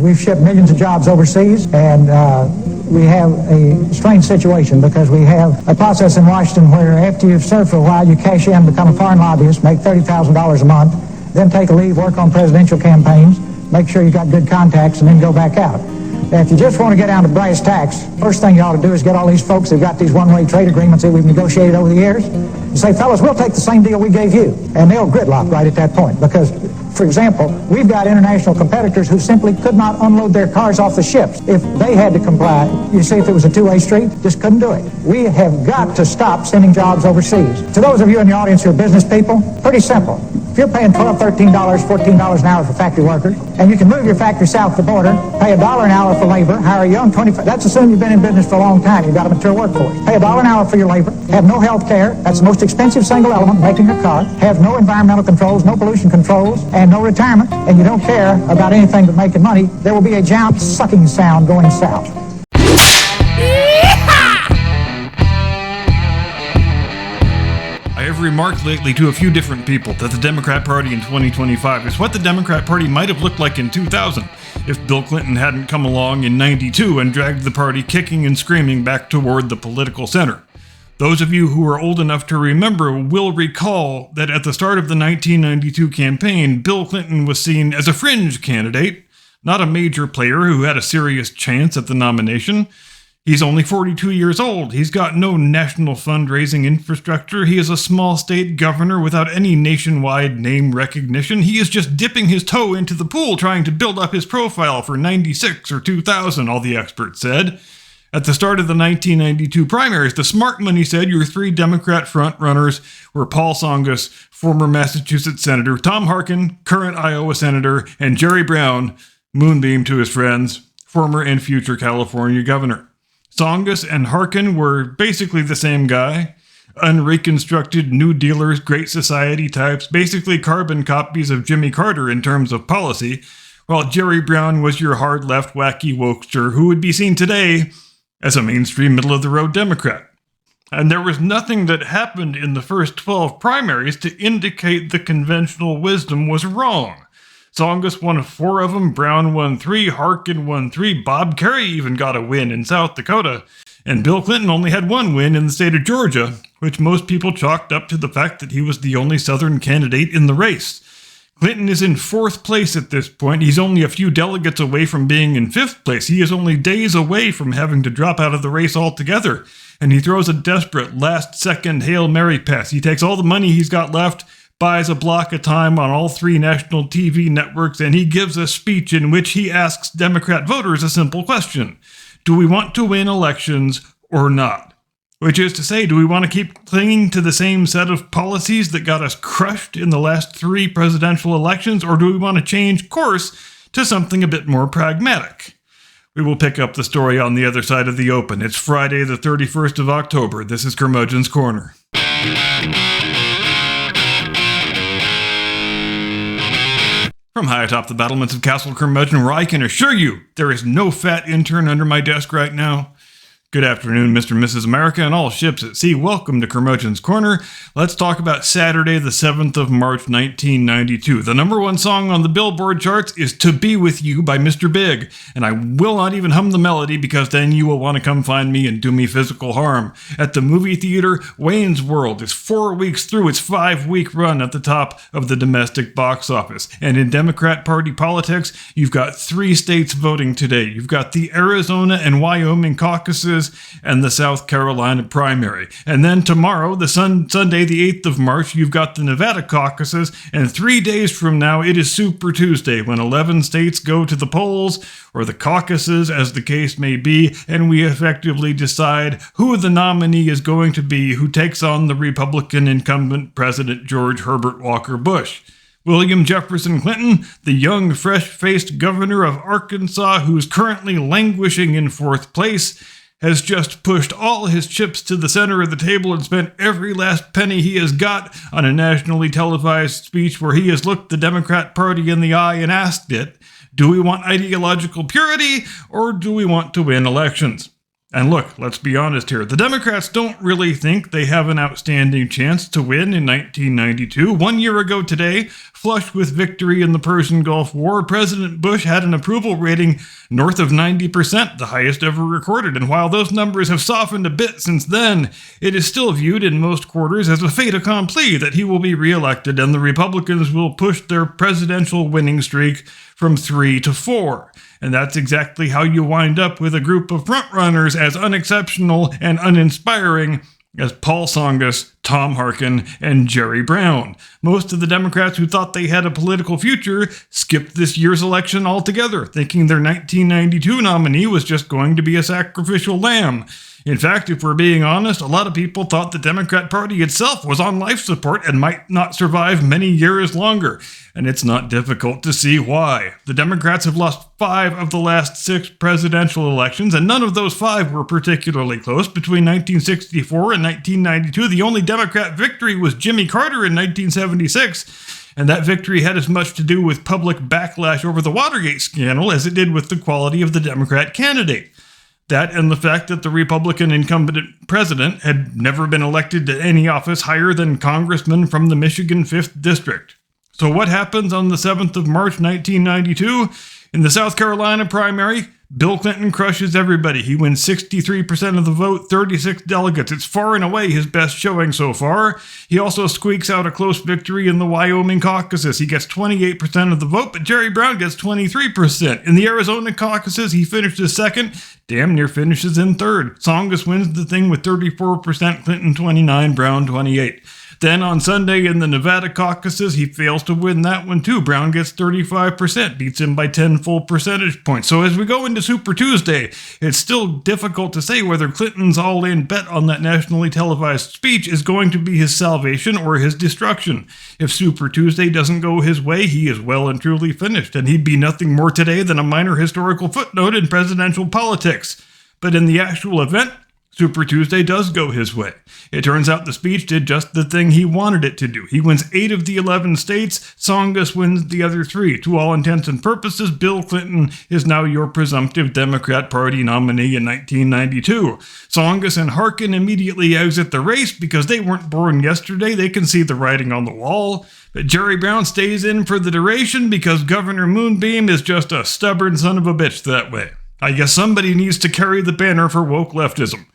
We've shipped millions of jobs overseas, and we have a strange situation because we have a process in Washington where after you've served for a while, you cash in, become a foreign lobbyist, make $30,000 a month, then take a leave, work on presidential campaigns, make sure you got good contacts, and then go back out. Now, if you just want to get down to brass tacks, first thing you ought to do is get all these folks who've got these one-way trade agreements that we've negotiated over the years and say, fellas, we'll take the same deal we gave you. And they'll gridlock right at that point because, for example, we've got international competitors who simply could not unload their cars off the ships if they had to comply. You see, if it was a two-way street, just couldn't do it. We have got to stop sending jobs overseas. To those of you in the audience who are business people, pretty simple. If you're paying $12, $13, $14 an hour for factory workers, and you can move your factory south the border, pay $1 an hour for labor, hire a young 25, that's assuming you've been in business for a long time, you've got a mature workforce. Pay $1 an hour for your labor, have no health care, that's the most expensive single element making your car, have no environmental controls, no pollution controls, and no retirement, and you don't care about anything but making money, there will be a giant sucking sound going south. I have remarked lately to a few different people that the Democrat Party in 2025 is what the Democrat Party might have looked like in 2000 if Bill Clinton hadn't come along in 92 and dragged the party kicking and screaming back toward the political center. Those of you who are old enough to remember will recall that at the start of the 1992 campaign, Bill Clinton was seen as a fringe candidate, not a major player who had a serious chance at the nomination. He's only 42 years old. He's got no national fundraising infrastructure. He is a small state governor without any nationwide name recognition. He is just dipping his toe into the pool trying to build up his profile for 96 or 2000, all the experts said. At the start of the 1992 primaries, the smart money said your three Democrat frontrunners were Paul Tsongas, former Massachusetts Senator, Tom Harkin, current Iowa Senator, and Jerry Brown, Moonbeam to his friends, former and future California governor. Tsongas and Harkin were basically the same guy, unreconstructed New Dealers, Great Society types, basically carbon copies of Jimmy Carter in terms of policy, while Jerry Brown was your hard-left wacky wokester who would be seen today as a mainstream middle-of-the-road Democrat. And there was nothing that happened in the first 12 primaries to indicate the conventional wisdom was wrong. Tsongas won 4 of them, Brown won 3, Harkin won 3, Bob Kerrey even got a win in South Dakota, and Bill Clinton only had 1 win in the state of Georgia, which most people chalked up to the fact that he was the only Southern candidate in the race. Clinton is in 4th place at this point. He's only a few delegates away from being in 5th place. He is only days away from having to drop out of the race altogether, and he throws a desperate last-second Hail Mary pass. He takes all the money he's got left, buys a block of time on all 3 national TV networks, and he gives a speech in which he asks Democrat voters a simple question. Do we want to win elections or not? Which is to say, do we want to keep clinging to the same set of policies that got us crushed in the last 3 presidential elections, or do we want to change course to something a bit more pragmatic? We will pick up the story on the other side of the open. It's Friday the 31st of October. This is Curmudgeon's Corner. From high atop the battlements of Castle Curmudgeon, where I can assure you there is no fat intern under my desk right now. Good afternoon, Mr. and Mrs. America, and all ships at sea. Welcome to Curmudgeon's Corner. Let's talk about Saturday, the 7th of March, 1992. The number 1 song on the Billboard charts is To Be With You by Mr. Big, and I will not even hum the melody because then you will want to come find me and do me physical harm. At the movie theater, Wayne's World is 4 weeks through its 5-week run at the top of the domestic box office. And in Democrat Party politics, you've got 3 states voting today. You've got the Arizona and Wyoming caucuses, and the South Carolina primary. And then tomorrow, the Sunday, the 8th of March, you've got the Nevada caucuses, and 3 days from now, it is Super Tuesday, when 11 states go to the polls, or the caucuses, as the case may be, and we effectively decide who the nominee is going to be who takes on the Republican incumbent President George Herbert Walker Bush. William Jefferson Clinton, the young, fresh-faced governor of Arkansas, who is currently languishing in 4th place, has just pushed all his chips to the center of the table and spent every last penny he has got on a nationally televised speech where he has looked the Democrat Party in the eye and asked it, do we want ideological purity or do we want to win elections? And look, let's be honest here. The Democrats don't really think they have an outstanding chance to win in 1992. 1 year ago today, flush with victory in the Persian Gulf War, President Bush had an approval rating north of 90%, the highest ever recorded. And while those numbers have softened a bit since then, it is still viewed in most quarters as a fait accompli that he will be reelected and the Republicans will push their presidential winning streak from 3 to 4. And that's exactly how you wind up with a group of frontrunners as unexceptional and uninspiring as Paul Tsongas, Tom Harkin, and Jerry Brown. Most of the Democrats who thought they had a political future skipped this year's election altogether, thinking their 1992 nominee was just going to be a sacrificial lamb. In fact, if we're being honest, a lot of people thought the Democrat Party itself was on life support and might not survive many years longer. And it's not difficult to see why. The Democrats have lost 5 of the last 6 presidential elections, and none of those 5 were particularly close. Between 1964 and 1992, the only Democrat victory was Jimmy Carter in 1976. And that victory had as much to do with public backlash over the Watergate scandal as it did with the quality of the Democrat candidate. That and the fact that the Republican incumbent president had never been elected to any office higher than congressman from the Michigan 5th District. So what happens on the 7th of March 1992? In the South Carolina primary, Bill Clinton crushes everybody. He wins 63% of the vote, 36 delegates. It's far and away his best showing so far. He also squeaks out a close victory in the Wyoming caucuses. He gets 28% of the vote, but Jerry Brown gets 23%. In the Arizona caucuses, he finishes second, damn near finishes in third. Tsongas wins the thing with 34%, Clinton 29, Brown 28. Then on Sunday in the Nevada caucuses, he fails to win that one too. Brown gets 35%, beats him by 10 full percentage points. So as we go into Super Tuesday, it's still difficult to say whether Clinton's all-in bet on that nationally televised speech is going to be his salvation or his destruction. If Super Tuesday doesn't go his way, he is well and truly finished, and he'd be nothing more today than a minor historical footnote in presidential politics. But in the actual event, Super Tuesday does go his way. It turns out the speech did just the thing he wanted it to do. He wins 8 of the 11 states. Tsongas wins the other 3. To all intents and purposes, Bill Clinton is now your presumptive Democrat Party nominee in 1992. Tsongas and Harkin immediately exit the race because they weren't born yesterday. They can see the writing on the wall. But Jerry Brown stays in for the duration because Governor Moonbeam is just a stubborn son of a bitch that way. I guess somebody needs to carry the banner for woke leftism.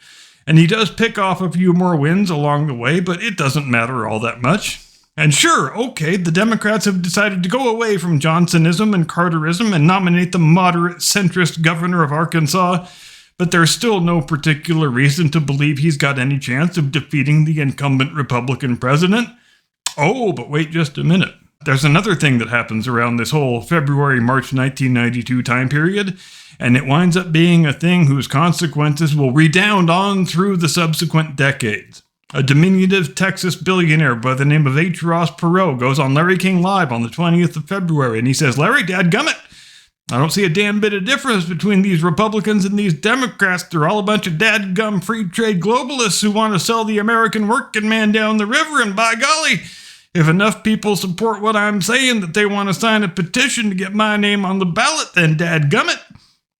And he does pick off a few more wins along the way, but it doesn't matter all that much. And sure, okay, the Democrats have decided to go away from Johnsonism and Carterism and nominate the moderate centrist governor of Arkansas, but there's still no particular reason to believe he's got any chance of defeating the incumbent Republican president. Oh, but wait just a minute. There's another thing that happens around this whole February-March 1992 time period, and it winds up being a thing whose consequences will redound on through the subsequent decades. A diminutive Texas billionaire by the name of H. Ross Perot goes on Larry King Live on the 20th of February, and he says, "Larry, dadgummit, I don't see a damn bit of difference between these Republicans and these Democrats. They're all a bunch of dadgum free trade globalists who want to sell the American working man down the river, and by golly, if enough people support what I'm saying that they want to sign a petition to get my name on the ballot, then dadgummit,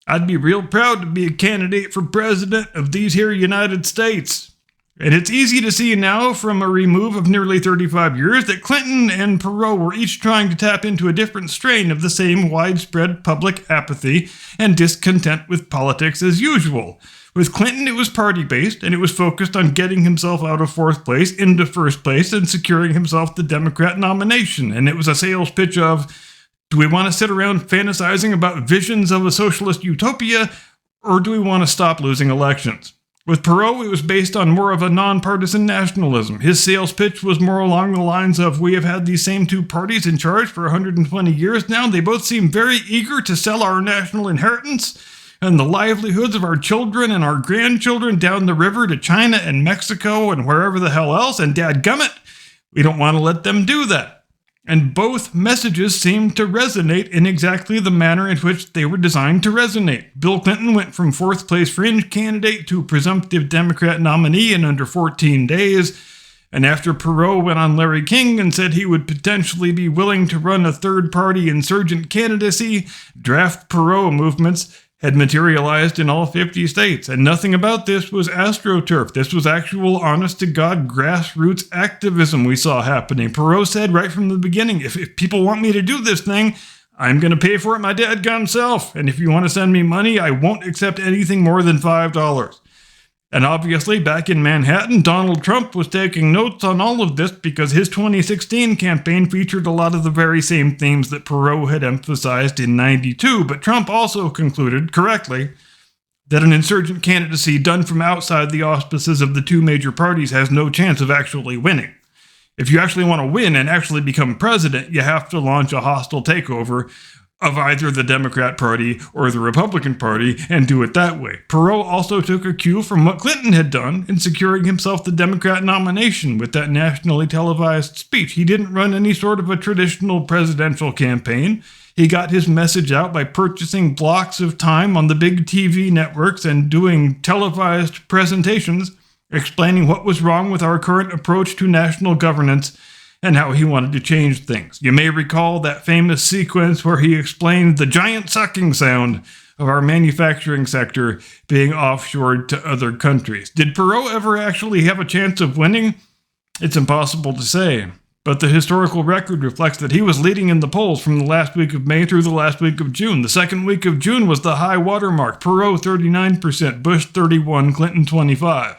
I'd be real proud to be a candidate for president of these here United States." And it's easy to see now from a remove of nearly 35 years that Clinton and Perot were each trying to tap into a different strain of the same widespread public apathy and discontent with politics as usual. With Clinton, it was party-based, and it was focused on getting himself out of 4th place into 1st place and securing himself the Democrat nomination. And it was a sales pitch of, do we want to sit around fantasizing about visions of a socialist utopia, or do we want to stop losing elections? With Perot, it was based on more of a nonpartisan nationalism. His sales pitch was more along the lines of, we have had these same 2 parties in charge for 120 years now. They both seem very eager to sell our national inheritance and the livelihoods of our children and our grandchildren down the river to China and Mexico and wherever the hell else, and dadgummit, we don't want to let them do that. And both messages seemed to resonate in exactly the manner in which they were designed to resonate. Bill Clinton went from 4th place fringe candidate to presumptive Democrat nominee in under 14 days. And after Perot went on Larry King and said he would potentially be willing to run a third-party insurgent candidacy, draft Perot movements had materialized in all 50 states, and nothing about this was astroturf. This was actual, honest-to-God, grassroots activism we saw happening. Perot said right from the beginning, if people want me to do this thing, I'm going to pay for it my dadgum self, and if you want to send me money, I won't accept anything more than $5. And obviously, back in Manhattan, Donald Trump was taking notes on all of this because his 2016 campaign featured a lot of the very same themes that Perot had emphasized in '92, but Trump also concluded, correctly, that an insurgent candidacy done from outside the auspices of the two major parties has no chance of actually winning. If you actually want to win and actually become president, you have to launch a hostile takeover of either the Democrat Party or the Republican Party and do it that way. Perot also took a cue from what Clinton had done in securing himself the Democrat nomination with that nationally televised speech. He didn't run any sort of a traditional presidential campaign. He got his message out by purchasing blocks of time on the big TV networks and doing televised presentations explaining what was wrong with our current approach to national governance and how he wanted to change things. You may recall that famous sequence where he explained the giant sucking sound of our manufacturing sector being offshored to other countries. Did Perot ever actually have a chance of winning? It's impossible to say, but the historical record reflects that he was leading in the polls from the last week of May through the last week of June. The second week of June was the high watermark. Perot 39%, Bush 31%, Clinton 25%.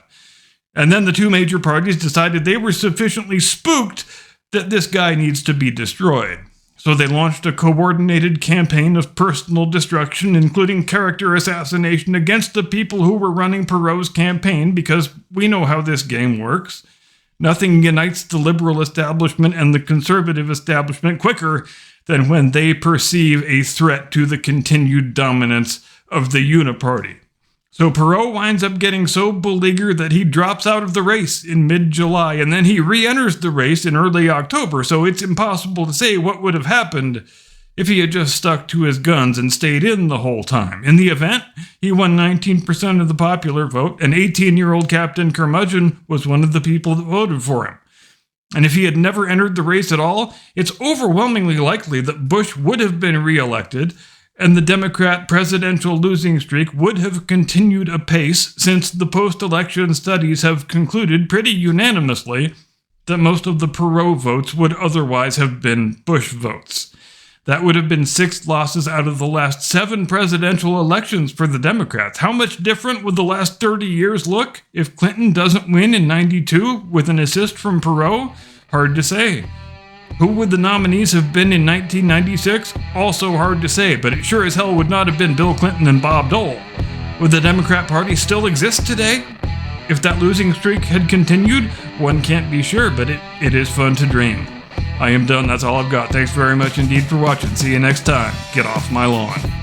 And then the two major parties decided they were sufficiently spooked that this guy needs to be destroyed. So they launched a coordinated campaign of personal destruction, including character assassination against the people who were running Perot's campaign, because we know how this game works. Nothing unites the liberal establishment and the conservative establishment quicker than when they perceive a threat to the continued dominance of the uniparty. So Perot winds up getting so beleaguered that he drops out of the race in mid-July, and then he re-enters the race in early October, so it's impossible to say what would have happened if he had just stuck to his guns and stayed in the whole time. In the event, he won 19% of the popular vote, and 18-year-old Captain Curmudgeon was one of the people that voted for him. And if he had never entered the race at all, it's overwhelmingly likely that Bush would have been re-elected, and the Democrat presidential losing streak would have continued apace, since the post-election studies have concluded pretty unanimously that most of the Perot votes would otherwise have been Bush votes. That would have been 6 losses out of the last 7 presidential elections for the Democrats. How much different would the last 30 years look if Clinton doesn't win in '92 with an assist from Perot? Hard to say. Who would the nominees have been in 1996? Also hard to say, but it sure as hell would not have been Bill Clinton and Bob Dole. Would the Democrat Party still exist today? If that losing streak had continued, one can't be sure, but it is fun to dream. I am done. That's all I've got. Thanks very much indeed for watching. See you next time. Get off my lawn.